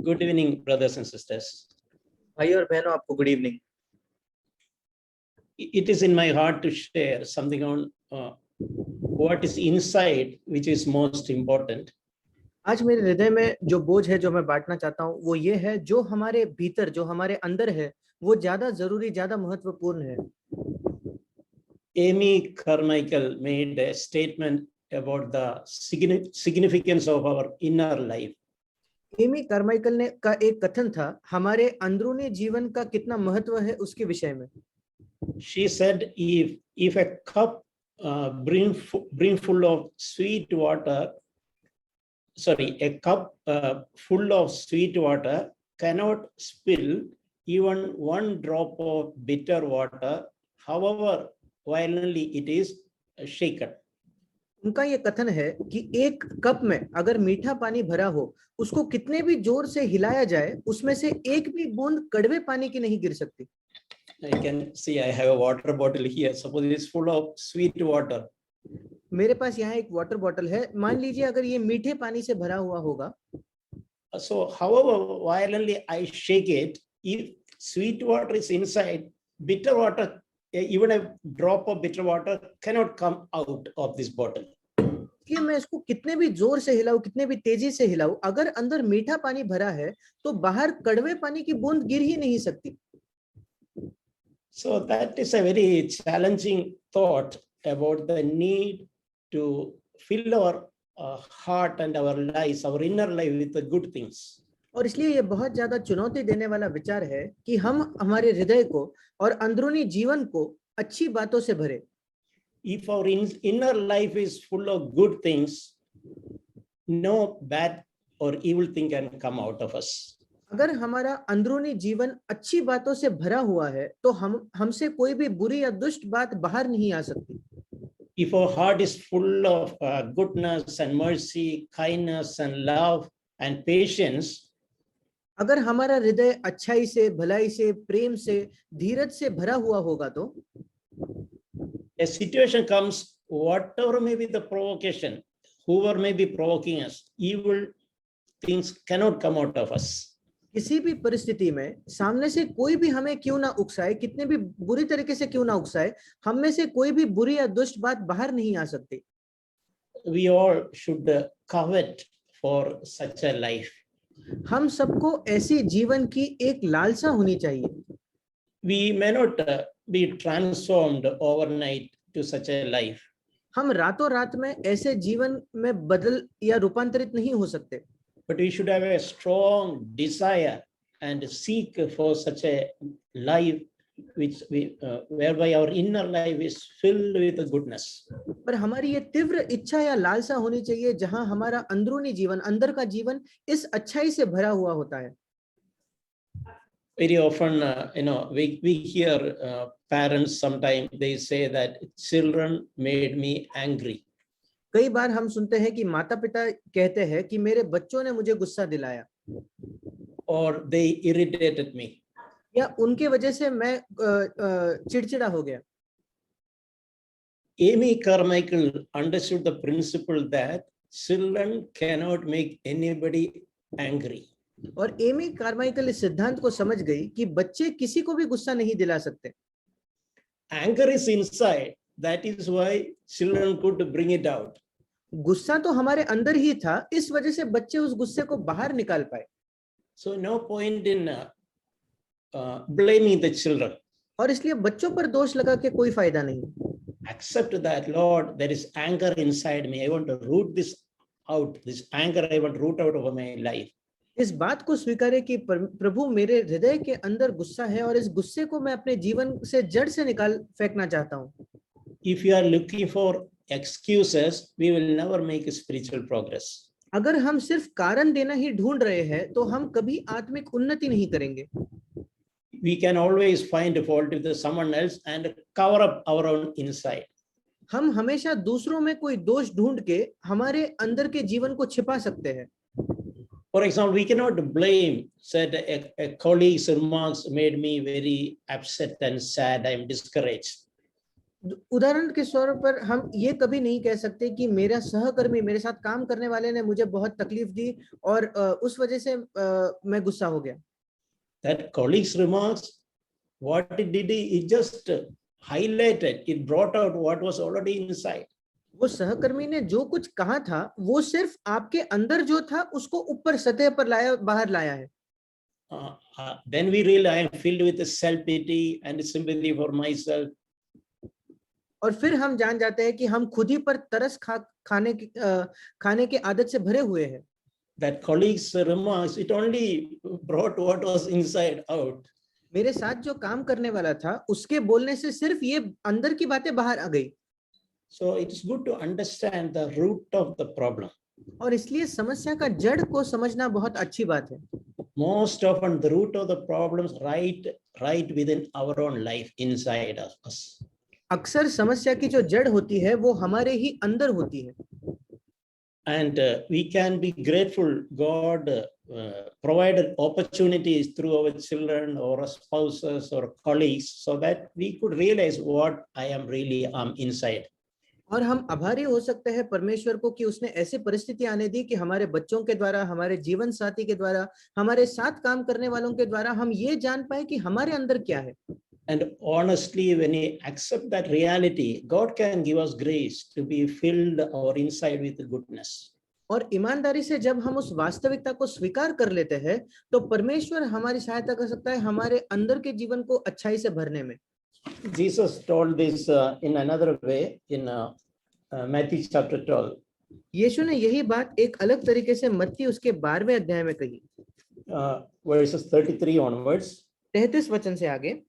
Good evening, brothers and sisters. भाई और बहनों, आपको good evening. It is in my heart to share something on what is inside, which is most important. आज मेरे हृदय में जो बोझ है जो मैं बांटना चाहता हूँ वो ये है, जो हमारे भीतर जो हमारे अंदर है वो ज्यादा जरूरी, ज्यादा महत्वपूर्ण है। Amy Carmichael made a statement about the significance of our inner life. Amy Carmichael ने का एक कथन था हमारे अंदरूनी जीवन का कितना महत्व है उसके विषय में। She said, if a cup brim full of sweet water, a cup full of sweet water cannot spill even one drop of bitter water, however violently it is shaken. उनका ये कथन है कि एक कप में अगर मीठा पानी भरा हो, उसको कितने भी जोर से हिलाया जाए, उसमें से एक भी बूंद कड़वे पानी की नहीं गिर सकती। I can see I have a water bottle here. Suppose it is full of sweet water. मेरे पास यहाँ एक वाटर बॉटल है, मान लीजिए अगर ये मीठे पानी से भरा हुआ होगा। So however violently I shake it, if sweet water is inside, bitter water, even a drop of bitter water cannot come out of this bottle. कि मैं इसको कितने भी जोर से हिलाऊं, कितने भी तेजी से हिलाऊं, अगर अंदर मीठा पानी भरा है तो बाहर कड़वे पानी की बूंद गिर ही नहीं सकती। So that is a very challenging thought about the need to fill our heart and our lives, our inner life with the good things. और इसलिए ये बहुत ज्यादा चुनौती देने वाला विचार है कि हम हमारे हृदय को और अंदरूनी जीवन को अच्छी बातों से भरे। If our inner life is full of good things, no bad or evil thing can come out of us. अगर हमारा अंदरूनी जीवन अच्छी बातों से भरा हुआ है तो हमसे कोई भी बुरी या दुष्ट बात बाहर नहीं आ सकती। If our heart is full of goodness and mercy, kindness and love and patience, अगर हमारा हृदय अच्छाई से, भलाई से, प्रेम से, धीरज से भरा हुआ होगा तो a situation comes, whatever may be the provocation, whoever may be provoking us, evil things cannot come out of us. किसी भी परिस्थिति में सामने से कोई भी हमें क्यों ना उकसाए, कितने भी बुरी तरीके से क्यों ना उकसाए, हम में से कोई भी बुरी या दुष्ट बात बाहर नहीं आ सकती। We all should covet for such a life. हम सबको ऐसी जीवन की एक लालसा होनी चाहिए। We may not be transformed overnight to such a life. हम रातों रात में ऐसे जीवन में बदल या रूपांतरित नहीं हो सकते। But we should have a strong desire and seek for such a life which whereby our inner life is filled with goodness. पर हमारी ये तीव्र इच्छा या लालसा होनी चाहिए जहां हमारा अंदरूनी जीवन, अंदर का जीवन इस अच्छाई से भरा हुआ होता है। Very often, we hear parents sometimes they say that children made me angry. कई बार हम सुनते हैं कि माता पिता कहते हैं कि मेरे बच्चों ने मुझे गुस्सा दिलाया, or they irritated me. या उनके वजह से मैं चिड़चिड़ा हो गया। Amy Carmichael understood the principle that children cannot make anybody angry. और एमी कार्माइकल इस सिद्धांत को समझ गई कि बच्चे किसी को भी गुस्सा नहीं दिला सकते। Anger is inside. That is why children could bring it out. गुस्सा तो हमारे अंदर ही था, इस वजह से बच्चे उस गुस्से को बाहर निकाल पाए। So no point in blaming the children. और इसलिए बच्चों पर दोष लगा के कोई फायदा नहीं। Accept that, Lord, there is anger inside me. I want to root this out. This anger I want to root out of my life. इस बात को स्वीकारे कि प्रभु मेरे हृदय के अंदर गुस्सा है और इस गुस्से को मैं अपने जीवन से जड़ से निकाल फेंकना चाहता हूँ। If you are looking for excuses, we will never make a spiritual progress. अगर हम सिर्फ कारण देना ही ढूंढ रहे हैं तो हम कभी आत्मिक उन्नति नहीं करेंगे। We can always find a fault with someone else and cover up our own inside. हम हमेशा दूसरों में कोई दोष ढूंढ के हमारे अंदर के जीवन को छिपा सकते हैं। For example, we cannot blame, said a colleague's remarks made me very upset and sad, I am discouraged. उदाहरण के तौर पर हम ये कभी नहीं कह सकते कि मेरा सहकर्मी, मेरे साथ काम करने वाले ने मुझे बहुत तकलीफ दी और उस वजह से मैं गुस्सा हो गया। That colleague's remarks, what it did, it just highlighted, it brought out what was already inside. वो सहकर्मी ने जो कुछ कहा था वो सिर्फ आपके अंदर जो था उसको ऊपर सतह पर लाया, बाहर लाया है। Then we realize I am filled with self-pity and sympathy for myself. और फिर हम जान जाते हैं कि हम खुद ही पर तरस खाने की आदत से भरे हुए हैं। That colleague's remarks, it only brought what was inside out. मेरे साथ जो काम करने वाला था उसके बोलने से सिर्फ ये अंदर की बातें बाहर आ गई। So it's good to understand the root of the problem. और इसलिए समस्या का जड़ को समझना बहुत अच्छी बात है। Most often the root of the problems right within our own life, inside of us. अक्सर समस्या की जो जड़ होती है वो हमारे ही अंदर होती है। And we can be grateful God provided opportunities through our children or spouses or colleagues so that we could realize what I am really inside. और हम आभारी हो सकते हैं परमेश्वर को कि उसने ऐसी परिस्थिति आने दी कि हमारे बच्चों के द्वारा, हमारे जीवन साथी के द्वारा, हमारे साथ काम करने वालों के द्वारा हम ये जान पाए कि हमारे अंदर क्या है। And honestly, when we accept that reality, God can give us grace to be filled our inside with goodness. और ईमानदारी से जब हम उस वास्तविकता को स्वीकार कर लेते हैं तो परमेश्वर हमारी सहायता कर सकता है हमारे अंदर के जीवन को अच्छाई से भरने में। Jesus told this in another way in Matthew chapter 12. यीशु ने यही बात एक अलग तरीके से मत्ती उसके 12वें अध्याय में कही। Verses 33 onwards. 33 वचन से आगे।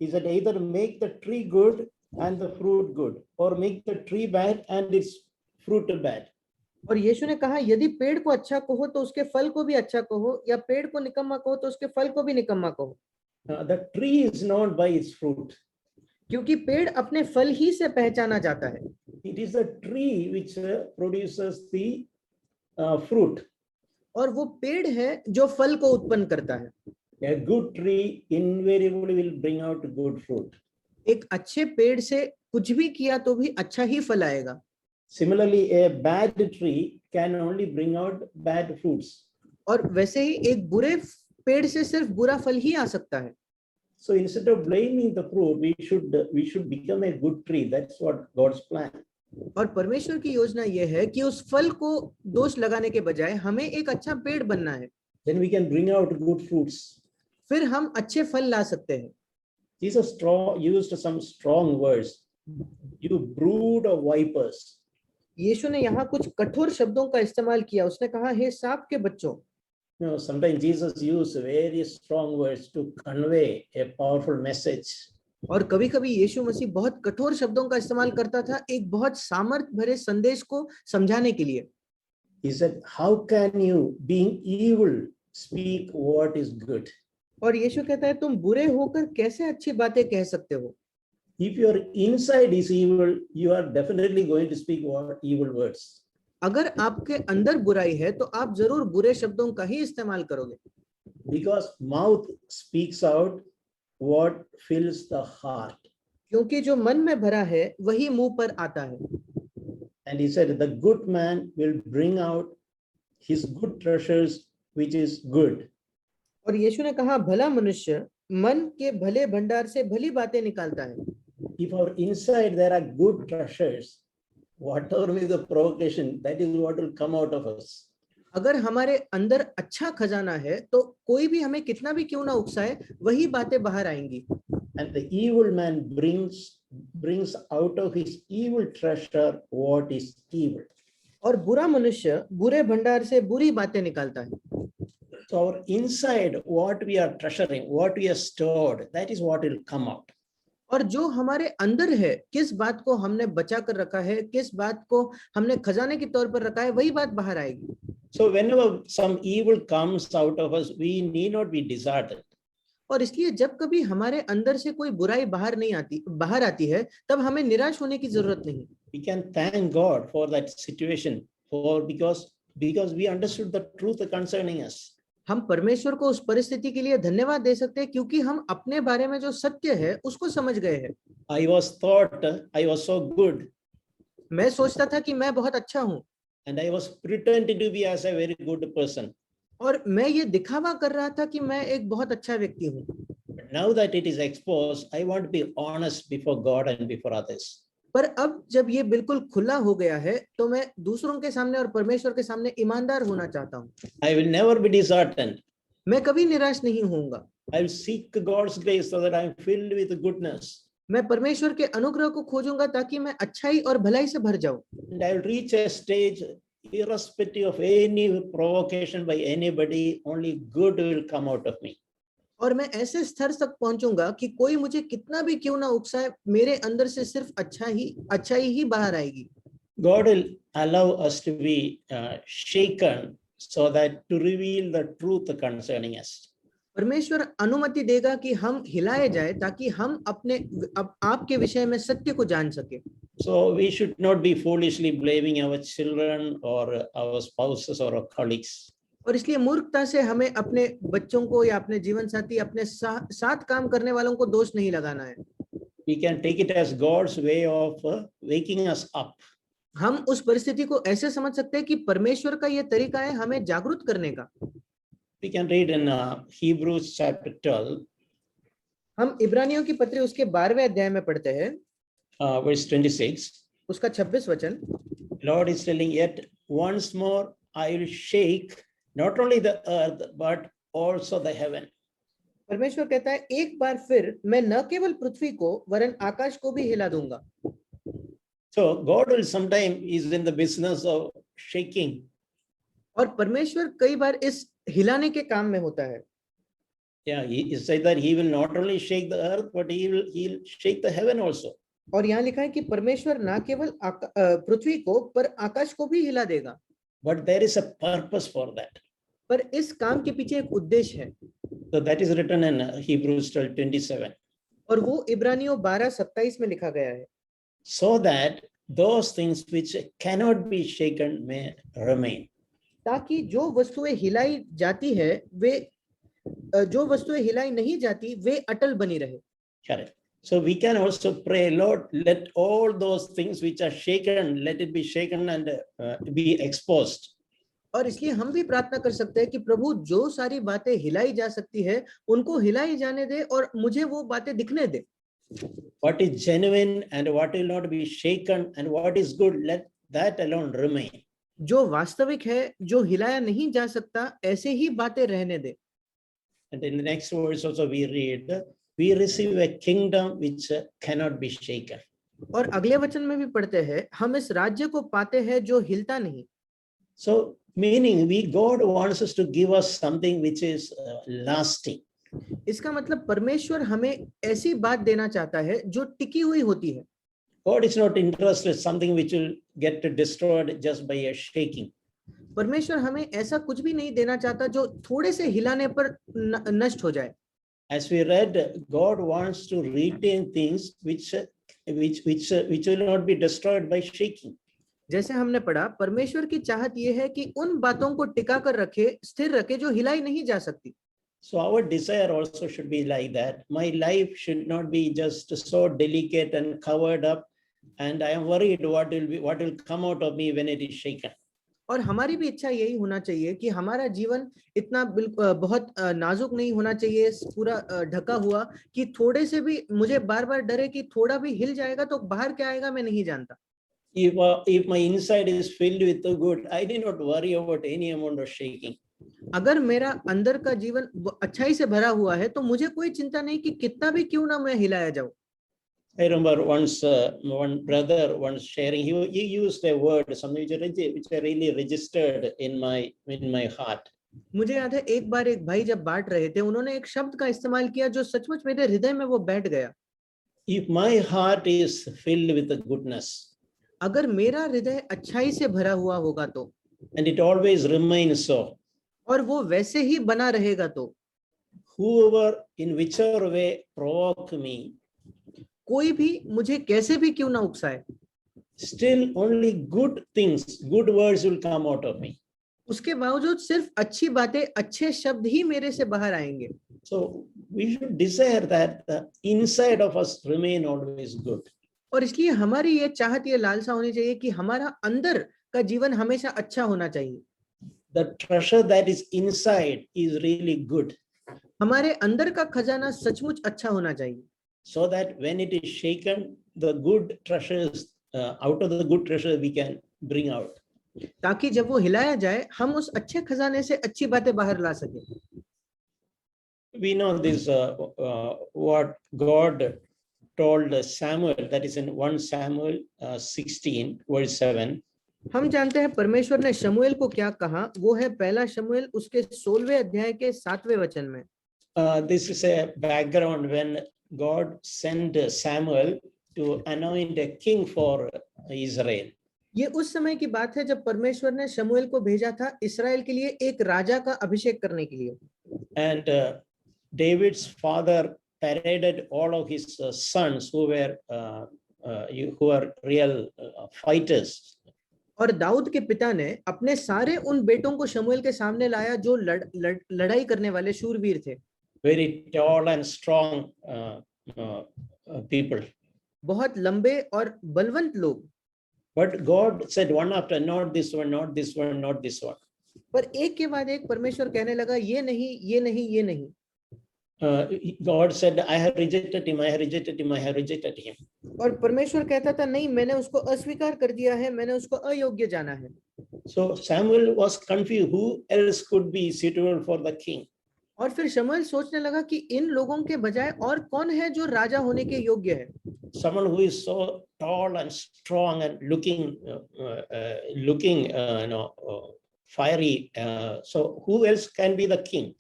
He said, either make the tree good and the fruit good, or make the tree bad and its fruit bad. और यीशु ने कहा यदि पेड़ को अच्छा कहो तो उसके फल को भी अच्छा कहो, या पेड़ को निकम्मा कहो तो उसके फल को भी निकम्मा कहो। The tree is known by its fruit. क्योंकि पेड़ अपने फल ही से पहचाना जाता है। It is a tree which produces the fruit. और वो पेड़ है जो फल को उत्पन्न करता है। A good tree invariably will bring out good fruit. एक अच्छे पेड़ से कुछ भी किया तो भी अच्छा ही फल आएगा। Similarly, a bad tree can only bring out bad fruits. और वैसे ही एक बुरे पेड़ से सिर्फ बुरा फल ही आ सकता है। So instead of blaming the fruit, we should become a good tree. That's what God's plan. और परमेश्वर की योजना यह है कि उस फल को दोष लगाने के बजाय हमें एक अच्छा पेड़ बनना है। Then we can bring out good fruits. फिर हम अच्छे फल ला सकते हैं। Jesus used some strong words. You brood of vipers. यीशु ने यहाँ कुछ कठोर शब्दों का इस्तेमाल किया। उसने कहा हे सांप के बच्चों। Sometimes Jesus used very strong words to convey a powerful message. और कभी-कभी यीशु मसीह बहुत कठोर शब्दों का इस्तेमाल करता था एक बहुत सामर्थ्य भरे संदेश को समझाने के लिए। He said, how can you, being evil, speak what is good? और यीशु कहता है तुम बुरे होकर कैसे अच्छी बातें कह सकते हो? If your inside is evil, you are definitely going to speak evil words. अगर आपके अंदर बुराई है तो आप जरूर बुरे शब्दों का ही इस्तेमाल करोगे। Because mouth speaks out what fills the heart. क्योंकि जो मन में भरा है वही मुंह पर आता है। And he said, the good man will bring out his good treasures, which is good. और यीशु ने कहा भला मनुष्य मन के भले भंडार से भली बातें निकालता है। If our inside there are good treasures, whatever is the provocation, that is what will come out of us. अगर हमारे अंदर अच्छा खजाना है तो कोई भी हमें कितना भी क्यों ना उकसाए वही बातें बाहर आएंगी। And the evil man brings out of his evil treasure what is evil. और बुरा मनुष्य बुरे भंडार से बुरी बातें निकालता है। So our inside, what we are treasuring, what we are stored, that is what will come out. और जो हमारे अंदर है, किस बात को हमने बचा कर रखा है, किस बात को हमने खजाने के तौर पर रखा है, वही बात बाहर आएगी। So whenever some evil comes out of us, we need not be disheartened. और इसलिए जब कभी हमारे अंदर से कोई बुराई बाहर आती है, तब हमें निराश होने की जरूरत नहीं। We can thank God for that situation, because we understood the truth concerning us. हम परमेश्वर को उस परिस्थिति के लिए धन्यवाद दे सकते हैं क्योंकि हम अपने बारे में जो सत्य है उसको समझ गए हैं। I was thought I was so good, मैं सोचता था कि मैं बहुत अच्छा हूँ and I was pretending to be as a very good person. और मैं ये दिखावा कर रहा था कि मैं एक बहुत अच्छा व्यक्ति हूँ। But now that it is exposed, I want to be honest before God and before others. पर अब जब ये बिल्कुल खुला हो गया है तो मैं दूसरों के सामने और परमेश्वर के सामने ईमानदार होना चाहता हूँ। I will never be disheartened. मैं कभी निराश नहीं होऊंगा। I will seek God's grace so that I am filled with goodness. मैं परमेश्वर के अनुग्रह को खोजूंगा ताकि मैं अच्छाई और भलाई से भर जाऊं। And I will reach a stage, irrespective of any provocation by anybody, only good will come out of me. और मैं ऐसे स्तर तक पहुंचूंगा कि कोई मुझे कितना भी क्यों ना उकसाए, मेरे अंदर से सिर्फ अच्छाई ही बाहर आएगी। God will allow us to be shaken so that to reveal the truth concerning us. परमेश्वर अनुमति देगा कि हम हिलाए जाए ताकि हम अपने आपके विषय में सत्य को जान सके। So we should not be foolishly blaming our children or our spouses or our colleagues. और इसलिए मूर्खता से हमें अपने बच्चों को या अपने जीवन साथी, अपने साथ काम करने वालों को दोष नहीं लगाना है। We can take it as God's way of waking us up. हम उस परिस्थिति को ऐसे समझ सकते हैं कि परमेश्वर का यह तरीका है हमें जागरूक करने का। We can read in Hebrews chapter 12. हम इब्रानियों की पत्री उसके 12वें अध्याय में पढ़ते हैं, verse 26. उसका 26 वचन। Lord is telling, yet once more I will shake not only the earth but also the heaven. परमेश्वर कहता है एक बार फिर मैं न केवल पृथ्वी को वरन आकाश को भी हिला दूंगा। So God will sometimes is in the business of shaking. और परमेश्वर कई बार इस हिलाने के काम में होता है। Yeah, he said that he will not only shake the earth but he'll shake the heaven also. और यहाँ लिखा है कि परमेश्वर ना केवल पृथ्वी को पर आकाश को भी हिला देगा। But there is a purpose for that. पर इस काम के पीछे एक उद्देश्य है। So that is written in Hebrews 12:27. और वो इब्रानियों 12:27 में लिखा गया है। So that those things which cannot be shaken may remain. ताकि जो वस्तुएं हिलाई जाती है जो वस्तुएं हिलाई नहीं जाती वे अटल बनी रहे। Correct. So we can also pray, Lord, let all those things which are shaken, let it be shaken and be exposed. और इसलिए हम भी प्रार्थना कर सकते हैं कि प्रभु जो सारी बातें हिलाई जा सकती है उनको हिलाई जाने दे और मुझे वो बातें दिखने दे। What is genuine and what will not be shaken and what is good, let that alone remain. जो वास्तविक है, जो हिलाया नहीं जा सकता, ऐसे ही बातें रहने दे। And in the next verse also we read, we receive a kingdom which cannot be shaken. और अगले वचन में भी पढ़ते हैं, हम इस राज्य को पाते हैं जो हिलता नहीं। So meaning God wants us to give us something which is lasting. इसका मतलब परमेश्वर हमें ऐसी बात देना चाहता है जो टिकी हुई होती है। God is not interested in something which will get destroyed just by a shaking. परमेश्वर हमें ऐसा कुछ भी नहीं देना चाहता जो थोड़े से हिलाने पर नष्ट हो जाए। As we read, God wants to retain things which will not be destroyed by shaking. जैसे हमने पढ़ा, परमेश्वर की चाहत ये है कि उन बातों को टिका कर रखे, स्थिर रखे जो हिलाई नहीं जा सकती। So our desire also should be like that. My life should not be just so delicate and covered up, and I am worried what will come out of me when it is shaken. और हमारी भी इच्छा यही होना चाहिए कि हमारा जीवन इतना बहुत नाजुक नहीं होना चाहिए, पूरा ढका हुआ कि थोड़े से भी मुझे बार-बार डरे कि थोड़ा भी हिल जाएगा तो बाहर क्या आएगा मैं नहीं जानता। If my inside is filled with the good, I need not worry about any amount of shaking. अगर मेरा अंदर का जीवन अच्छाई से भरा हुआ है तो मुझे कोई चिंता नहीं कि कितना भी क्यों ना मैं हिलाया जाऊं। I remember once one brother once sharing, he used a word, something which I really registered in my heart. मुझे याद है एक बार एक भाई जब बांट रहे थे, उन्होंने एक शब्द का इस्तेमाल किया जो सचमुच मेरे हृदय में वो बैठ गया। If my heart is filled with the goodness, अगर मेरा हृदय अच्छाई से भरा हुआ होगा तो, and it always remains so, और वो वैसे ही बना रहेगा तो, whoever in whichever way provoke me, कोई भी मुझे कैसे भी क्यों ना उकसाए, still only good things, good words will come out of me. उसके बावजूद सिर्फ अच्छी बातें, अच्छे शब्द ही मेरे से बाहर आएंगे। So we should desire that the inside of us remain always good. और इसलिए हमारी ये चाहत, ये लालसा होनी चाहिए कि हमारा अंदर का जीवन हमेशा अच्छा होना चाहिए। The treasure that is inside is really good, हमारे अंदर का खजाना सचमुच अच्छा होना चाहिए, so that when it is shaken, the good treasures, out of the good treasure we can bring out. ताकि जब वो हिलाया जाए हम उस अच्छे खजाने से अच्छी बातें बाहर ला सके। We know this, what God told Samuel, that is in 1 Samuel 16 verse 7. हम जानते हैं परमेश्वर ने शमूएल को क्या कहा, वो है पहला शमूएल उसके 16वें अध्याय के 7वें वचन में। This is a background when God sent Samuel to anoint a king for Israel. ये उस समय की बात है जब परमेश्वर ने शमूएल को भेजा था इस्राएल के लिए एक राजा का अभिषेक करने के लिए। And David's father paraded all of his sons who were real fighters. और दाऊद के पिता ने अपने सारे उन बेटों को शमूएल के सामने लाया जो लड़ाई करने वाले शूरवीर थे। Very tall and strong people. बहुत लंबे और बलवंत लोग। But God said one after, not this one, not this one, not this one. पर एक के बाद एक परमेश्वर कहने लगा, ये नहीं, ये नहीं, ये नहीं। God said, I have rejected him, I have rejected him, I have rejected him. और परमेश्वर कहता था, नहीं, मैंने उसको अस्वीकार कर दिया है, मैंने उसको अयोग्य जाना है। So Samuel was confused, who else could be suitable for the king? और फिर शमूएल सोचने लगा कि इन लोगों के बजाय और कौन है जो राजा होने के योग्य है। Someone who is so tall and strong and looking fiery. So who else can be the king?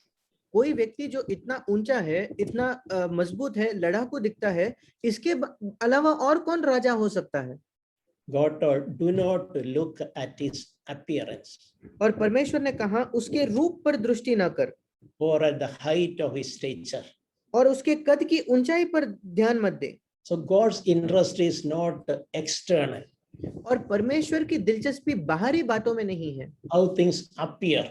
कोई व्यक्ति जो इतना ऊंचा है, इतना मजबूत है, लड़ाकू दिखता है, इसके अलावा और कौन राजा हो सकता है? God told, do not look at his appearance. और परमेश्वर ने कहा, उसके रूप पर दृष्टि न कर, or at the height of his stature. और उसके कद की ऊंचाई पर ध्यान मत दे। So God's interest is not external. और परमेश्वर की दिलचस्पी बाहरी बातों में नहीं है। How things appear.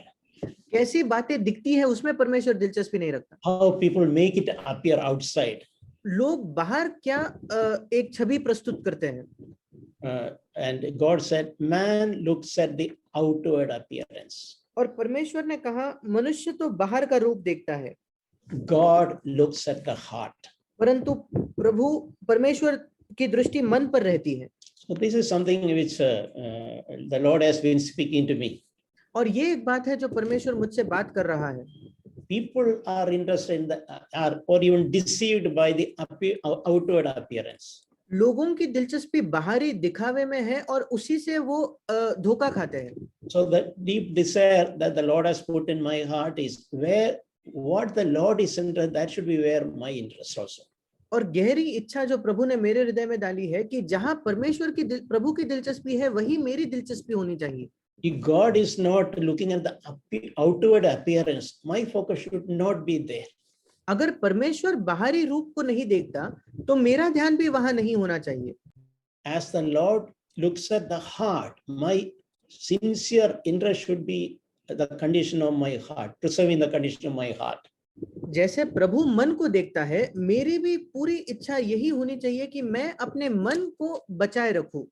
कैसी बातें दिखती है उसमें परमेश्वर दिलचस्पी नहीं रखता। How people make it appear outside. लोग बाहर क्या एक छवि प्रस्तुत करते हैं। And God said, man looks at the outward appearance. और परमेश्वर ने कहा, मनुष्य तो बाहर का रूप देखता है, God looks at the heart. परंतु परमेश्वर की दृष्टि मन पर रहती है। So this is something which the Lord has been speaking to me. और ये एक बात है जो परमेश्वर मुझसे बात कर रहा है। People are interested in or even deceived by the outward appearance. लोगों की दिलचस्पी बाहरी दिखावे में है और उसी से वो धोखा खाते हैं। So the deep desire that the Lord has put in my heart is what the Lord is interested, that should be where my interest also. और गहरी इच्छा जो प्रभु ने मेरे हृदय में डाली है कि जहां परमेश्वर की प्रभु की दिलचस्पी है वही मेरी दिलचस्पी होनी चाहिए। If God is not looking at the outward appearance, my focus should not be there. अगर परमेश्वर बाहरी रूप को नहीं देखता तो मेरा ध्यान भी वहां नहीं होना चाहिए। As the Lord looks at the heart, my sincere interest should be the condition of my heart, preserving the condition of my heart. जैसे प्रभु मन को देखता है, मेरी भी पूरी इच्छा यही होनी चाहिए कि मैं अपने मन को बचाए रखूं।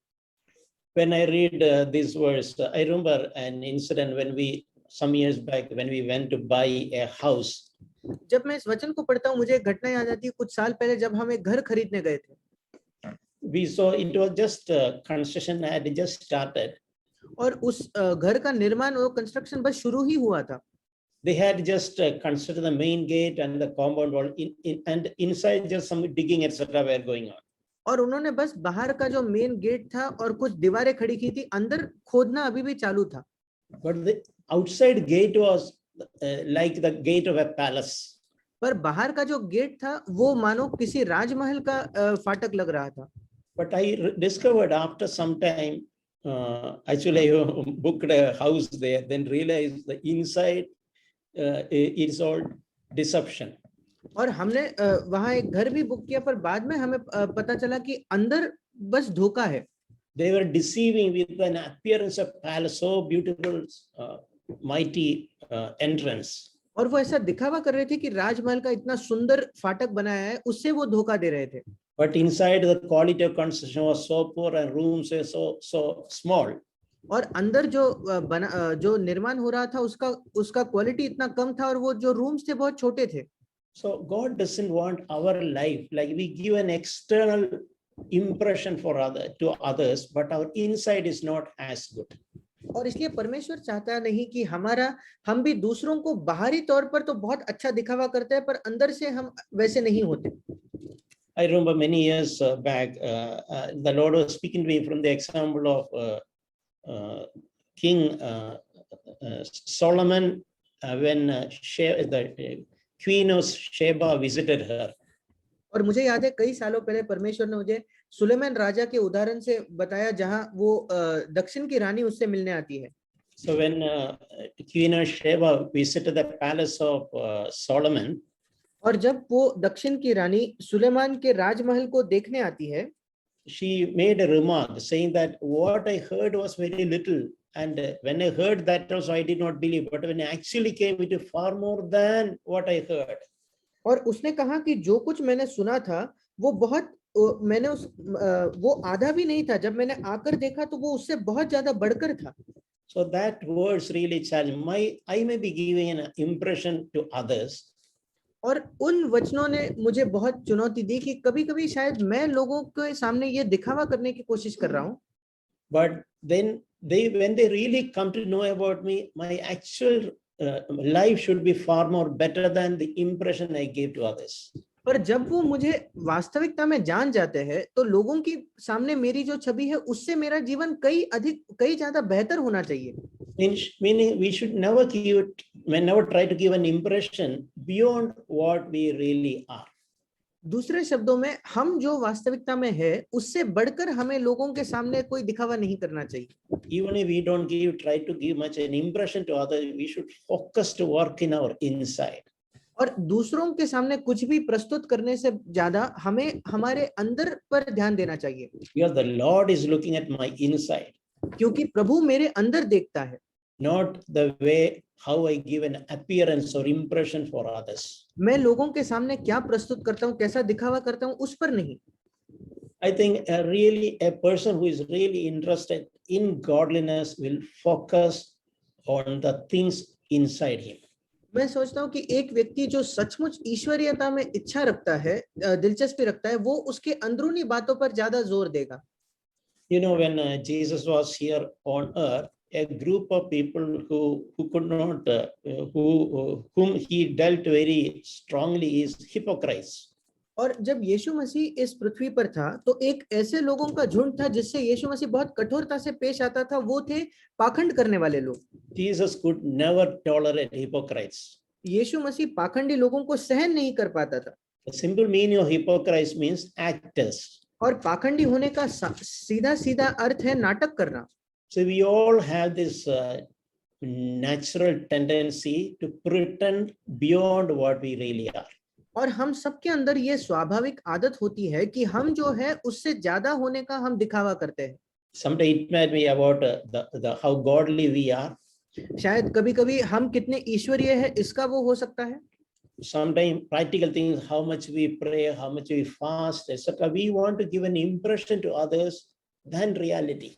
When I read this verse, I remember an incident when some years back, when we went to buy a house. जब मैं इस वचन को पढ़ता हूँ मुझे एक घटना याद आती है, कुछ साल पहले जब हम एक घर खरीदने गए थे। We saw it was just construction had just started. और उस घर का निर्माण और कंस्ट्रक्शन बस शुरू ही हुआ था। They had just constructed the main gate and the compound wall, and inside just some digging etc. were going on. और उन्होंने बस बाहर का जो मेन गेट था और कुछ दीवारें खड़ी की थी, अंदर खोदना अभी भी चालू था। But the outside gate was like the gate of a palace. पर बाहर का जो गेट था वो मानो किसी राजमहल का फाटक लग रहा था। But I discovered after some time, actually I booked a house there, then realized the inside it's all deception. और हमने वहां एक घर भी बुक किया, पर बाद में हमें पता चला कि अंदर बस धोखा है। They were deceiving with an appearance of palace, so beautiful mighty entrance. और वो ऐसा दिखावा कर रहे थे कि राजमहल का इतना सुंदर फाटक बनाया है, उससे वो धोखा दे रहे थे. But inside the quality of construction was so poor and rooms were so small. और अंदर जो निर्माण हो रहा था उसका क्वालिटी इतना कम था और वो जो रूम्स थे बहुत छोटे थे. So God doesn't want our life like we give an external impression to others, but our inside is not as good. और इसलिए परमेश्वर चाहता नहीं कि हम भी दूसरों को बाहरी तौर पर तो बहुत अच्छा दिखावा करते हैं, पर अंदर से हम वैसे नहीं होते. I remember many years back, the Lord was speaking to me from the example of King Solomon when the Queen of Sheba visited her. और मुझे याद है कई सालों पहले परमेश्वर ने मुझे सुलेमान राजा के उदाहरण से बताया जहां वो दक्षिण की रानी उससे मिलने आती है. So when Queen of Sheba visited the palace of Solomon, और जब वो दक्षिण की रानी सुलेमान के राजमहल को देखने आती है, she made a remark saying that what I heard was very little, and when I heard that also I did not believe, but when I actually came it is far more than what I heard. और उसने कहा कि जो कुछ मैंने सुना था वो वो आधा भी नहीं था, जब मैंने आकर देखा तो वो उससे बहुत ज्यादा बढ़कर था. So that words really challenge I may be giving an impression to others. और उन वचनों ने मुझे बहुत चुनौती दी कि कभी-कभी शायद मैं लोगों के सामने ये दिखावा करने की कोशिश कर रहा हूं. But then when they really come to know about me, my actual life should be far more better than the impression I gave to others. पर जब वो मुझे वास्तविकता में जान जाते हैं तो लोगों की सामने मेरी जो छवि है उससे मेरा जीवन कई ज्यादा बेहतर होना चाहिए. Meaning we should never try to give an impression beyond what we really are. दूसरे शब्दों में हम जो वास्तविकता में है उससे बढ़कर हमें लोगों के सामने कोई दिखावा नहीं करना चाहिए. Even if we don't try to give much an impression to others, we should focus to work in our inside. और दूसरों के सामने कुछ भी प्रस्तुत करने से ज्यादा हमें हमारे अंदर पर ध्यान देना चाहिए. Because the Lord is looking at my inside. क्योंकि प्रभु मेरे अंदर देखता है. Not the way how I give an appearance or impression for others. मैं लोगों के सामने क्या प्रस्तुत करता हूँ, कैसा दिखावा करता हूँ, उस पर नहीं. I think a person who is really interested in godliness will focus on the things inside him. मैं सोचता हूँ कि एक व्यक्ति जो सचमुच ईश्वरीयता में इच्छा रखता है, दिलचस्पी रखता है, वो उसके अंदरूनी बातों पर ज्यादा जोर देगा. You know, when Jesus was here on earth, a group of people who could not, whom he dealt very strongly is hypocrites. और जब यीशु मसीह इस पृथ्वी पर था तो एक ऐसे लोगों का झुंड था जिससे यीशु मसीह बहुत कठोरता से पेश आता था, वो थे पाखंड करने वाले लोग. Jesus could never tolerate hypocrites. यीशु मसीह पाखंडी लोगों को सहन नहीं कर पाता था. The simple meaning of hypocrites means actors. और पाखंडी होने का सीधा सीधा अर्थ है नाटक करना. So we all have this natural tendency to pretend beyond what we really are. और हम सबके अंदर ये स्वाभाविक आदत होती है कि हम जो है उससे ज्यादा होने का हम दिखावा करते हैं. Sometimes it might be about how godly we are. शायद कभी-कभी हम कितने ईश्वरीय हैं इसका वो हो सकता है. Sometimes practical things, how much we pray, how much we fast, etc. We want to give an impression to others than reality.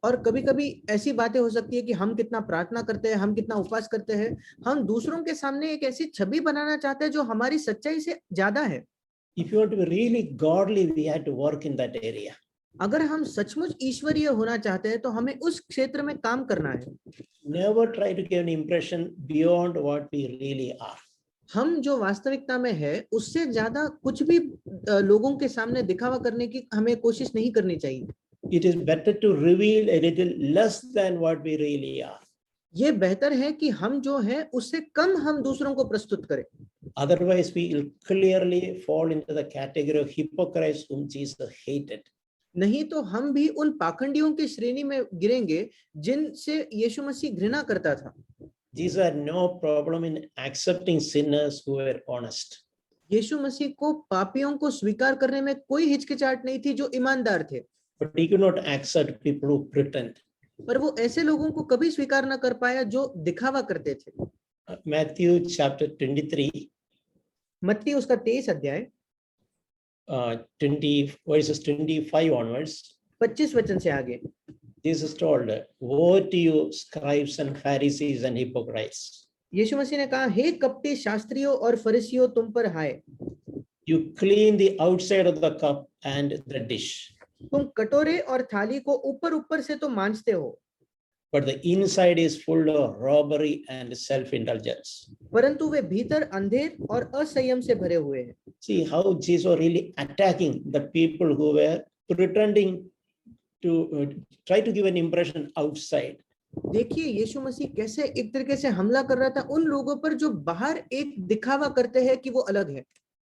और कभी-कभी ऐसी बातें हो सकती है कि हम कितना प्रार्थना करते हैं, हम कितना उपवास करते हैं, हम दूसरों के सामने एक ऐसी छवि बनाना चाहते हैं जो हमारी सच्चाई से ज्यादा है. If you want to be really godly, we have to work in that area. अगर हम सचमुच ईश्वरीय होना चाहते हैं तो हमें उस क्षेत्र में काम करना है. Never try to give an impression beyond what we really are. हम जो वास्तविकता में है उससे ज्यादा कुछ भी लोगों के सामने दिखावा करने की हमें कोशिश नहीं करनी चाहिए. It is better to reveal a little less than what we really are. ये बेहतर है कि हम जो है उससे कम हम दूसरों को प्रस्तुत करें. Otherwise, we will clearly fall into the category of hypocrites whom Jesus hated. नहीं तो हम भी उन पाखंडियों की श्रेणी में गिरेंगे जिनसे यीशु मसीह घृणा करता था. Jesus had no problem in accepting sinners who were honest. यीशु मसीह को पापियों को स्वीकार करने में कोई हिचकिचाहट नहीं थी जो ईमानदार थे. But he could not accept people who pretend. पर वो ऐसे लोगों को कभी स्वीकार न कर पाया जो दिखावा करते थे। Matthew chapter 23, मत्ती उसका 23 अध्याय 20 verses 25 onwards. 25 वचन से आगे Jesus told, "Woe to you, scribes and Pharisees and hypocrites! यीशु मसीह ने कहा, हे कपटी शास्त्रियों और फरीसियों, तुम पर हाय। You clean the outside of the cup and the dish, तुम कटोरे और थाली को ऊपर ऊपर से तो मांजते हो, but the inside is full of robbery and self-indulgence." परंतु वे भीतर अंधेर और असंयम से भरे हुए हैं। See how Jesus was really attacking the people who were pretending to try to give an impression outside. देखिए यीशु मसीह कैसे एक तरीके से हमला कर रहा था उन लोगों पर जो बाहर एक दिखावा करते हैं कि वो अलग है।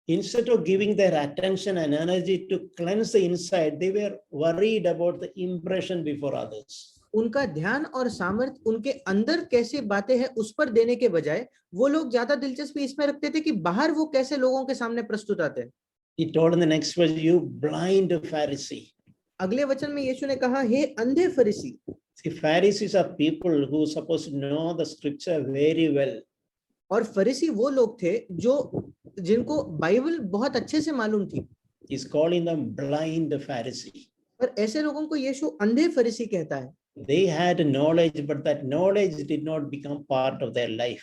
Instead of giving their attention and energy to cleanse the inside, they were worried about the impression before others. उनका ध्यान और सामर्थ्य उनके अंदर कैसे बातें हैं उस पर देने के बजाय वो लोग ज्यादा दिलचस्पी इसमें रखते थे कि बाहर वो कैसे लोगों के सामने प्रस्तुत आते हैं। He told in the next verse, "You blind Pharisee." अगले वचन में यीशु ने कहा, हे अंधे फरीसी। See, Pharisees are people who are supposed to know the scripture very well. और फरीसी वो लोग थे जो जिनको बाइबल बहुत अच्छे से मालूम थी। He's calling them blind Pharisee. पर ऐसे लोगों को यीशु अंधे फरीसी कहता है। They had knowledge, but that knowledge did not become part of their life.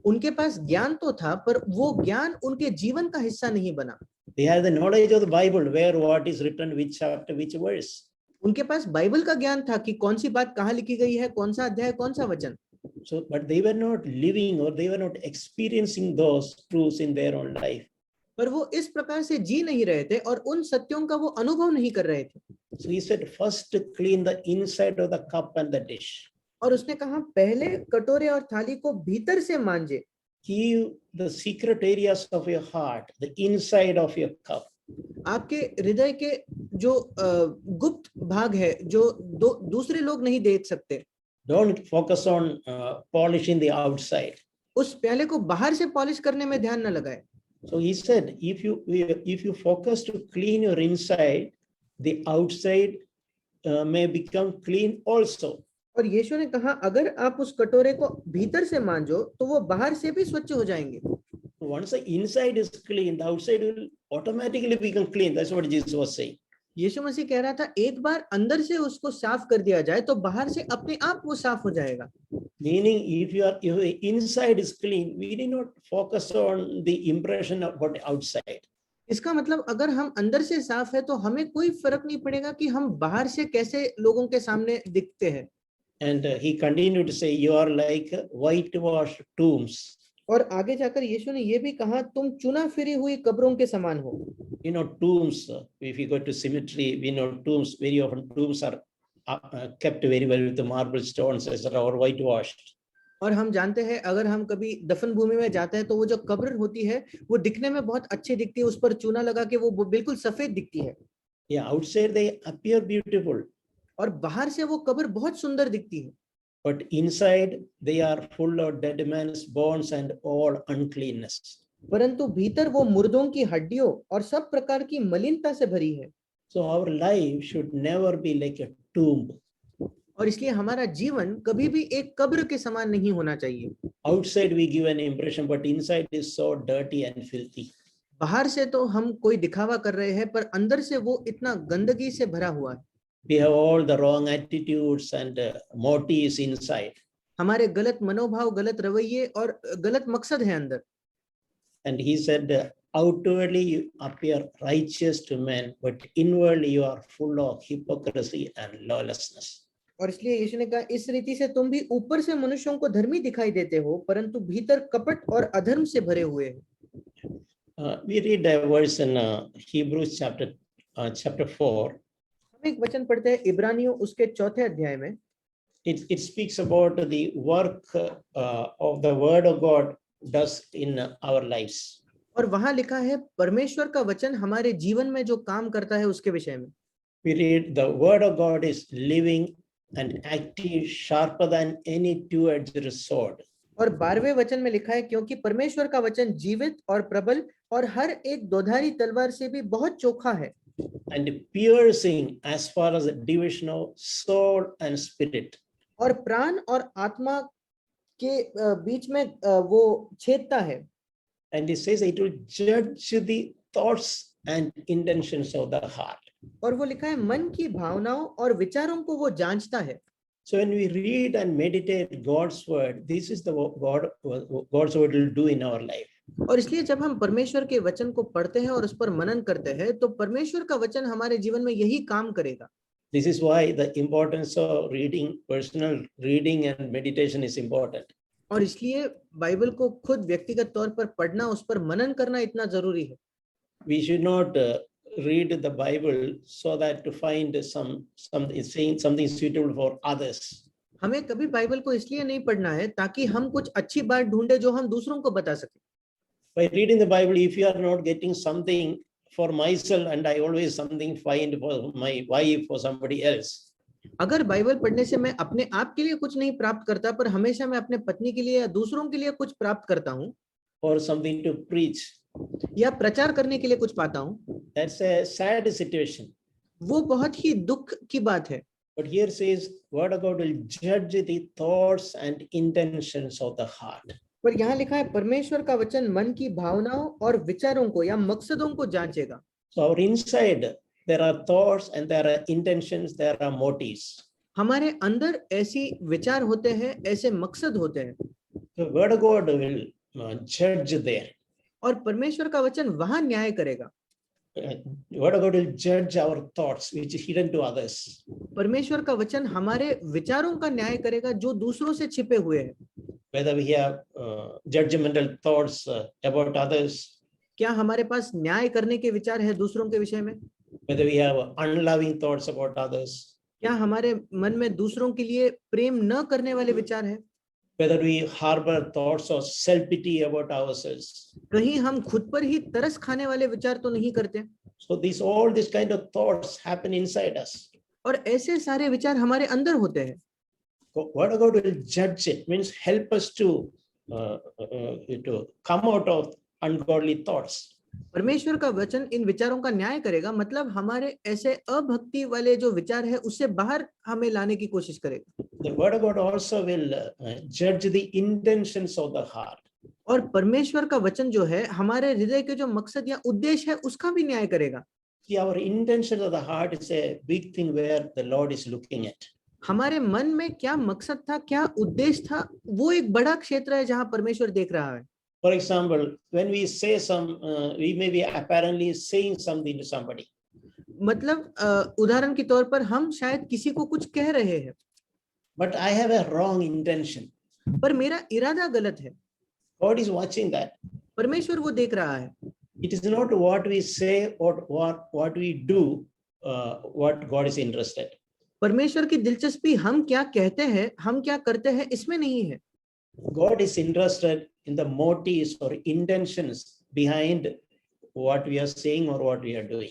उनके पास ज्ञान तो था पर वो ज्ञान उनके जीवन का हिस्सा नहीं बना। They had the knowledge of the Bible, where what is written, which chapter, which verse. उनके पास बाइबल का ज्ञान था कि कौन सी बात कहाँ लिखी गई है, कौन सा अध्याय, कौन सा वचन। So, but they were not living or they were not experiencing those truths in their own life. पर वो इस प्रकार से जी नहीं रहे थे और उन सत्यों का वो अनुभव नहीं कर रहे थे। So he said, first clean the inside of the cup and the dish. और उसने कहा पहले कटोरे और थाली को भीतर से मांजे। Give the secret areas of your heart, the inside of your cup. आपके हृदय के जो गुप्त भाग है जो दूसरे लोग नहीं देख सकते। Don't focus on polishing the outside. उस प्याले को बाहर से पॉलिश करने में ध्यान न लगाए। So he said, if you focus to clean your inside, the outside may become clean also. और यीशु ने कहा अगर आप उस कटोरे को भीतर से मांजो तो वो बाहर से भी स्वच्छ हो जाएंगे। Once the inside is clean, the outside will automatically become clean. That's what Jesus was saying. यीशु मसीह कह रहा था एक बार अंदर से उसको साफ कर दिया जाए तो बाहर से अपने आप वो साफ हो जाएगा। Meaning, if the inside is clean, we need not focus on the impression about the outside. इसका मतलब अगर हम अंदर से साफ है तो हमें कोई फर्क नहीं पड़ेगा कि हम बाहर से कैसे लोगों के सामने दिखते हैं। And he continued to say, "You are like whitewashed tombs." और आगे जाकर यीशु ने ये भी कहा तुम चुना फिरी हुई कब्रों के समान हो। You know, tombs, if you go to cemetery, we know tombs, very often tombs are kept very well with the marble stones, etc., or whitewashed. और हम जानते हैं अगर हम कभी दफन भूमि में जाते हैं तो वो जो कब्र होती है वो दिखने में बहुत अच्छी दिखती है, उस पर चूना लगा के वो बिल्कुल सफेद दिखती है। Yeah, outside they appear beautiful, और बाहर से वो कब्र बहुत सुंदर दिखती है, but inside they are full of dead man's bones and all uncleanness. परंतु भीतर वो मुर्दों की हड्डियों और सब प्रकार की मलिनता से भरी है। So our life should never be like a tomb. और इसलिए हमारा जीवन कभी भी एक कब्र के समान नहीं होना चाहिए। Outside we give an impression, but inside is so dirty and filthy. बाहर से तो हम कोई दिखावा कर रहे हैं पर अंदर से वो इतना गंदगी से भरा हुआ है। We have all the wrong attitudes and motives inside. हमारे गलत मनोभाव, गलत रवैये और गलत मकसद है अंदर। And he said, outwardly you appear righteous to men, but inwardly you are full of hypocrisy and lawlessness. और इसलिए यीशु ने कहा इस रीति से तुम भी ऊपर से मनुष्यों को धर्मी दिखाई देते हो परंतु भीतर कपट और अधर्म से भरे हुए हो। We read a verse in Hebrews chapter 4. हम एक वचन पढ़ते हैं इब्रानियों उसके 4 अध्याय में। It speaks about the work of the word of God does in our lives. और वहां लिखा है परमेश्वर का वचन हमारे जीवन में जो काम करता है उसके विषय में। We read the word of God is living and active, sharper than any two-edged sword. और 12वें वचन में लिखा है क्योंकि परमेश्वर का वचन जीवित और प्रबल और हर एक दोधारी तलवार से भी बहुत चोखा है। and piercing as far as the division of soul and spirit. और प्राण और आत्मा के बीच में वो छेदता है. And it says it will judge the thoughts and intentions of the heart. और वो लिखा है मन की भावनाओं और विचारों को वो जांचता है. So when we read and meditate God's word, this is the God's word will do in our life. और इसलिए जब हम परमेश्वर के वचन को पढ़ते हैं और उस पर मनन करते हैं तो परमेश्वर का वचन हमारे जीवन में यही काम करेगा. This is why the importance of reading, personal reading and meditation is important. और इसलिए बाइबल को खुद व्यक्तिगत तौर पर पढ़ना, उस पर मनन करना इतना जरूरी है. We should not read the Bible so that to find something suitable for others. हमें कभी बाइबल को इसलिए नहीं पढ़ना है ताकि हम कुछ अच्छी बात ढूंढे जो हम दूसरों को बता सकें. By reading the Bible, if you are not getting something for myself and I always something find for my wife or somebody else. अगर बाइबल पढ़ने से मैं अपने आप के लिए कुछ नहीं प्राप्त करता, पर हमेशा मैं अपने पत्नी के लिए या दूसरों के लिए कुछ प्राप्त करता हूँ, or something to preach, या प्रचार करने के लिए कुछ पाता हूँ, that's a sad situation. वो बहुत ही दुख की बात है. But here says, Word of God will judge the thoughts and intentions of the heart. पर यहाँ लिखा है परमेश्वर का वचन मन की भावनाओं और विचारों को या मकसदों को जांचेगा. So our inside there are thoughts and there are intentions, there are motives. हमारे अंदर ऐसी विचार होते हैं, ऐसे मकसद होते हैं. The Word of God will judge there. और परमेश्वर का वचन वहां न्याय करेगा. Word of God will judge our thoughts which is hidden to others. परमेश्वर का वचन हमारे विचारों का न्याय करेगा जो दूसरों से छिपे हुए हैं. Whether we have judgmental thoughts about others, क्या हमारे पास न्याय करने के विचार है दूसरों के विषय में? whether we have unloving thoughts about others, क्या हमारे मन में दूसरों के लिए प्रेम न करने वाले विचार है? whether we harbor thoughts of self-pity about ourselves. कहीं हम खुद पर ही तरस खाने वाले विचार तो नहीं करते? So all this kind of thoughts happen inside us. और ऐसे सारे विचार हमारे अंदर होते हैं. Word of God will judge it, means help us to come out of ungodly thoughts. परमेश्वर का वचन इन विचारों का न्याय करेगा, मतलब हमारे ऐसे अभक्ति वाले जो विचार है उससे बाहर हमें लाने की कोशिश करेगा. The Word of God also will judge the intentions of the heart. और परमेश्वर का वचन जो है हमारे हृदय के जो मकसद या उद्देश्य है उसका भी न्याय करेगा. See, our intention of the heart is a big thing where the Lord is looking at. हमारे मन में क्या मकसद था, क्या उद्देश्य था, वो एक बड़ा क्षेत्र है जहां परमेश्वर देख रहा है. For example, when we say we may be apparently saying something to somebody. मतलब उदाहरण के तौर पर हम शायद किसी को कुछ कह रहे हैं, But I have a wrong intention. पर मेरा इरादा गलत है. God is watching that. परमेश्वर वो देख रहा है. It is not what we say or what we do, what God is interested. परमेश्वर की दिलचस्पी हम क्या कहते हैं, हम क्या करते हैं, इसमें नहीं है. God is interested in the motives or intentions behind what we are saying or what we are doing.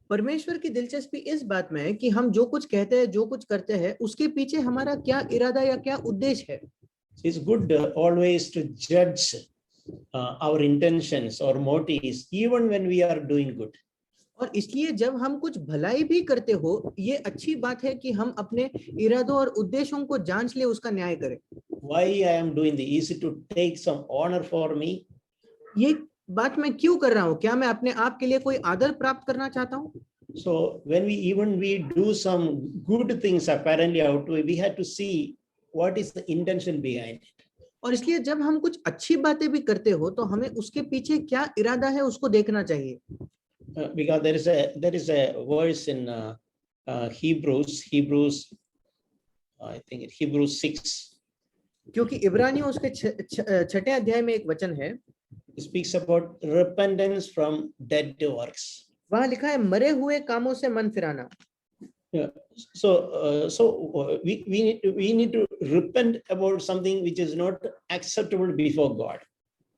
परमेश्वर की दिलचस्पी इस बात में है कि हम जो कुछ कहते हैं, जो कुछ करते हैं, उसके पीछे हमारा क्या इरादा या क्या उद्देश्य है. It's good always to judge our intentions or motives even when we are doing good. और इसलिए जब हम कुछ भलाई भी करते हो, ये अच्छी बात है कि हम अपने इरादों और उद्देश्यों को जांच ले, उसका न्याय करें. Why I am doing this? Is it to take some honor for me? ये बात मैं क्यों कर रहा हूँ? क्या मैं अपने आप के लिए कोई आदर प्राप्त करना चाहता हूँ? So when we do some good things apparently outward, we have to see what is the intention behind it. और इसलिए जब हम कुछ अच्छी बातें भी करते हो तो हमें उसके पीछे क्या इरादा है उसको देखना चाहिए. Because there is a verse in Hebrews, I think it's Hebrews 6. क्योंकि इब्रानियों उसके छठे अध्याय में एक वचन है. It speaks about repentance from dead works. वहां लिखा है मरे हुए कामों से मन फिराना. So we need to repent about something which is not acceptable before God.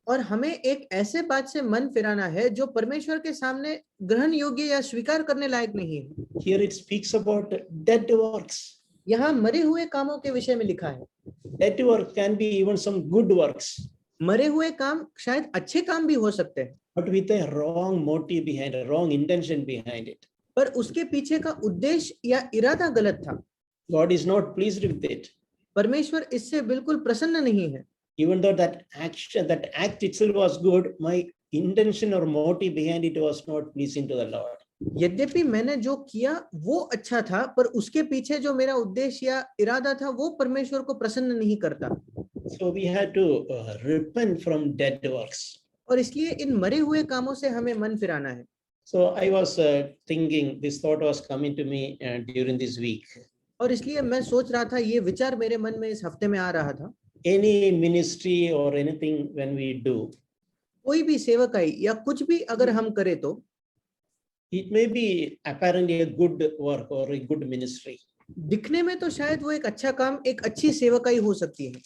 और हमें एक ऐसे बात से मन फिराना है जो परमेश्वर के सामने ग्रहण योग्य या स्वीकार करने लायक नहीं है. Here it speaks about dead works. यहाँ मरे हुए कामों के विषय में लिखा है. Dead work can be even some good works. मरे हुए काम शायद अच्छे काम भी हो सकते हैं. But with a wrong motive behind, a wrong intention behind it. पर उसके पीछे का उद्देश्य या इरादा गलत था। God is not pleased with it. परमेश्वर इससे बिल्कुल प्रसन्न नहीं है। Even though that act itself was good, my intention or motive behind it was not pleasing to the Lord. यद्यपि मैंने जो किया वो अच्छा था, पर उसके पीछे जो मेरा उद्देश्य या इरादा था वो परमेश्वर को प्रसन्न नहीं करता। So we had to repent from dead works. और इसलिए इन मरे हुए कामों से हमें मन फिराना है। So I was thinking, this thought was coming to me during this week. और इसलिए मैं सोच रहा था, ये विचार मेरे मन में इस हफ्ते में आ रहा था। Any ministry or anything when we do, कोई भी सेवकाई या कुछ भी अगर हम करें तो it may be apparently a good work or a good ministry. दिखने में तो शायद वो एक अच्छा काम, एक अच्छी सेवकाई हो सकती है।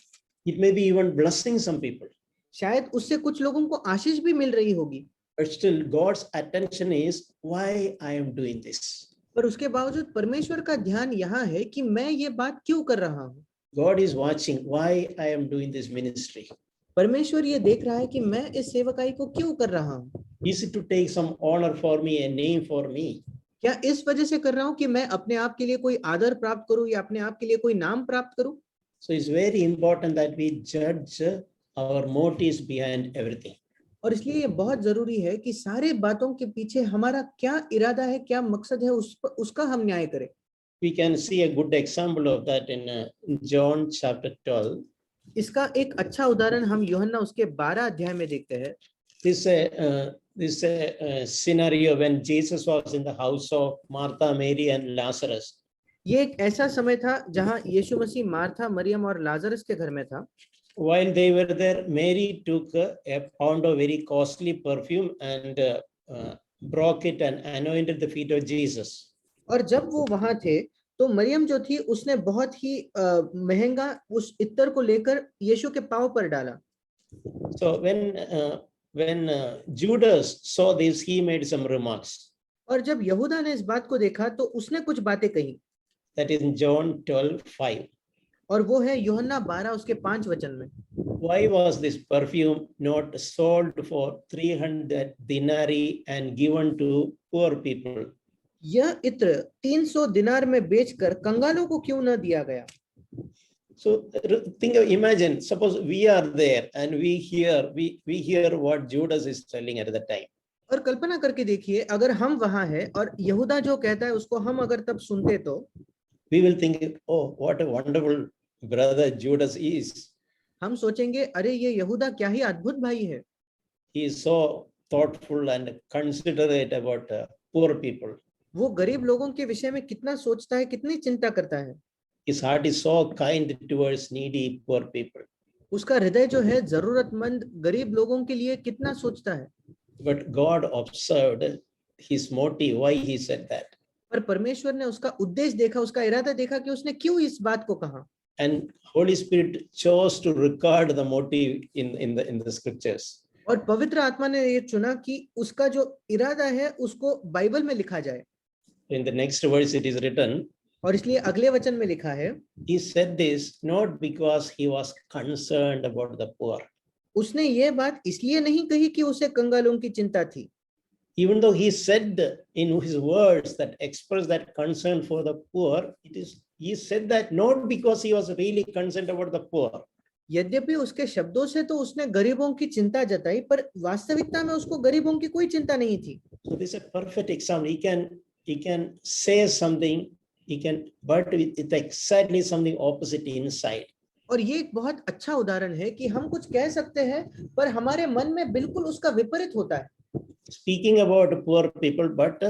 It may be even blessing some people. शायद उससे कुछ लोगों को आशीष भी मिल रही होगी। But still God's attention is why I am doing this. पर उसके बावजूद परमेश्वर का ध्यान यहाँ है कि मैं ये बात क्यों कर रहा हूँ। God is watching why I am doing this ministry. परमेश्वर ये देख रहा है कि मैं इस सेवकाई को क्यों कर रहा हूँ। Is it to take some honor for me, a name for me? क्या इस वजह से कर रहा हूँ कि मैं अपने आप के लिए कोई आदर प्राप्त करूँ या अपने आप के लिए कोई नाम प्राप्त करूँ। So it's very important that we judge our motives behind everything. और इसलिए ये बहुत जरूरी है कि सारे बातों के पीछे हमारा क्या इरादा है, क्या मकसद है, उसका हम न्याय करें। We can see a good example of that in John chapter 12. इसका एक अच्छा उदाहरण हम यूहन्ना उसके 12 अध्याय में देखते हैं। This scenario when Jesus was in the house of Martha, Mary and Lazarus. ये एक ऐसा समय था जहां यीशु मसीह मार्था, मरियम और लाजरस के घर में था। While they were there, Mary took a pound of very costly perfume and broke it and anointed the feet of Jesus. और जब वो वहां थे तो मरियम जो थी उसने बहुत ही महंगा उस इत्तर को लेकर यीशु के पांव पर डाला। So when Judas saw this, he made some remarks. और जब यहूदा ने इस बात को देखा तो उसने कुछ बातें कही। That is in John 12:5. और वो है यूहन्ना 12 उसके 5 वचन में। Why was this perfume not sold for 300 denarii and given to poor people? यह इत्र 300 दिनार में बेचकर कंगालों को क्यों न दिया गया? So imagine, suppose we are there and we hear what Judas is telling at the time. और कल्पना करके देखिए, अगर हम वहां हैं और यहूदा जो कहता है उसको हम अगर तब सुनते तो we will think, oh, what a wonderful brother Judas is. हम सोचेंगे, अरे ये यहूदा क्या ही अद्भुत भाई है। He is so thoughtful and considerate about poor people. वो गरीब लोगों के विषय में कितना सोचता है, कितनी चिंता करता है। His heart is so kind towards needy poor people. उसका हृदय जो है जरूरतमंद गरीब लोगों के लिए कितना सोचता है। But God observed his motive, why he said that. पर परमेश्वर ने उसका उद्देश्य देखा, उसका इरादा देखा कि उसने क्यों इस बात को कहा। And Holy Spirit chose to record the motive in the scriptures. और पवित्र आत्मा ने ये चुना कि उसका जो इरादा है उसको बाइबल में लिखा जाए। In the next verse it is written, और इसलिए अगले वचन में लिखा है, he said this not because he was concerned about the poor. उसने ये बात इसलिए नहीं कही कि उसे कंगालों की चिंता थी। Even though he said in his words that express that concern for the poor, he said that not because he was really concerned about the poor. यद्यपि उसके शब्दों से तो उसने गरीबों की चिंता जताई, पर वास्तविकता में उसको गरीबों की कोई चिंता नहीं थी। So this is a perfect example. He can say something, but with exactly something opposite inside. और ये एक बहुत अच्छा उदाहरण है कि हम कुछ कह सकते हैं पर हमारे मन में बिल्कुल उसका विपरीत होता है। Speaking about poor people, but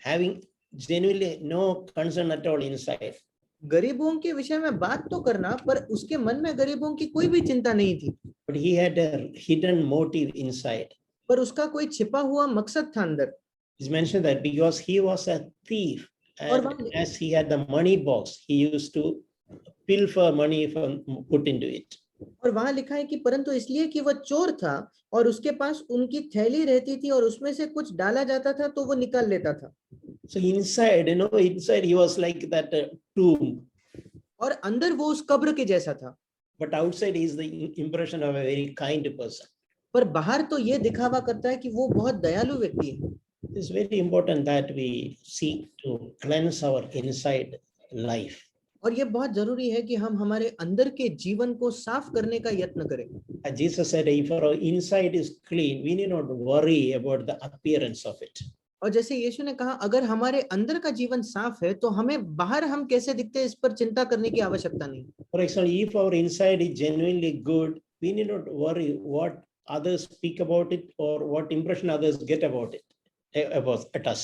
having genuinely no concern at all inside. गरीबों के विषय में बात तो करना, पर उसके मन में गरीबों की कोई भी चिंता नहीं थी। But he had a hidden motive inside. पर उसका कोई छिपा हुआ मकसद था अंदर। It's mentioned that because he was a thief, and as he had the money box, he used to pilfer money from put into it. और वहां लिखा है कि परंतु इसलिए कि वह चोर था और उसके पास उनकी थैली रहती थी और उसमें से कुछ डाला जाता था तो वो निकाल लेता था। So inside he was like that tomb. और अंदर वो उस कब्र के जैसा था। But outside he is the impression of a very kind person. पर बाहर तो ये दिखावा करता है कि वो बहुत दयालु व्यक्ति है। It's very important that we seek to cleanse our inside life. और ये बहुत जरूरी है कि हम हमारे अंदर के जीवन को साफ करने का यत्न करें। And Jesus said, if our inside is clean, we need not worry about the appearance of it. और जैसे यीशु ने कहा, अगर हमारे अंदर का जीवन साफ है तो हमें बाहर हम कैसे दिखते हैं इस पर चिंता करने की आवश्यकता नहीं। For example, if our inside is genuinely good, we need not worry what others speak about it or what impression others get about it, at us.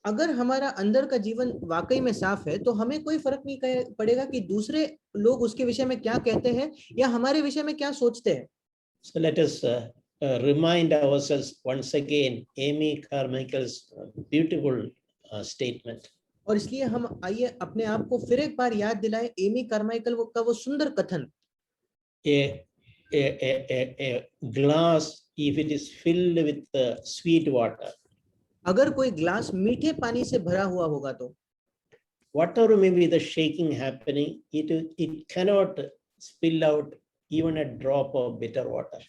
अगर हमारा अंदर का जीवन वाकई में साफ है तो हमें कोई फर्क नहीं पड़ेगा कि दूसरे लोग उसके विषय में क्या कहते हैं या हमारे विषय में क्या सोचते हैं। So let us remind ourselves once again Amy Carmichael's beautiful statement. और इसलिए हम आइए अपने आप को फिर एक बार याद दिलाएं एमी कार्माइकल का वो सुंदर कथन। A glass, if it is filled with sweet water, अगर कोई ग्लास मीठे पानी से भरा हुआ होगा तो whatever may be the shaking happening, it cannot spill out even a drop of bitter water.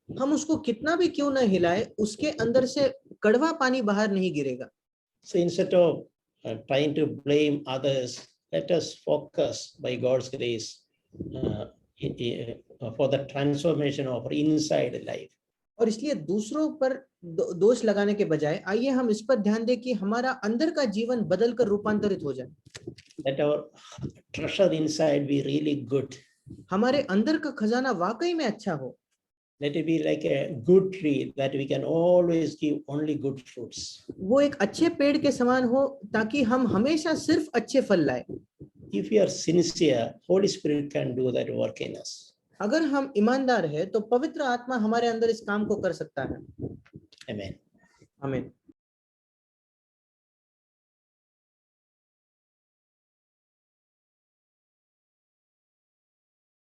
हम उसको कितना भी क्यों न हिलाए, उसके अंदर से कड़वा पानी बाहर नहीं गिरेगा। So instead of trying to blame others, let us focus by God's grace for the transformation of our inside life. और इसलिए दूसरों पर दोष लगाने के बजाय आइए हम इस पर ध्यान दें कि हमारा अंदर का जीवन बदलकर रूपांतरित हो जाए। Let our treasure inside be really good. हमारे अंदर का खजाना वाकई में अच्छा हो। Let it be like a good tree that we can always give only good fruits. वो एक अच्छे पेड़ के समान हो ताकि हम हमेशा सिर्फ अच्छे फल लाए। If we are sincere, Holy Spirit can do that work in us. अगर हम ईमानदार हैं तो पवित्र आत्मा हमारे अंदर इस काम को कर सकता है। Amen. आमीन।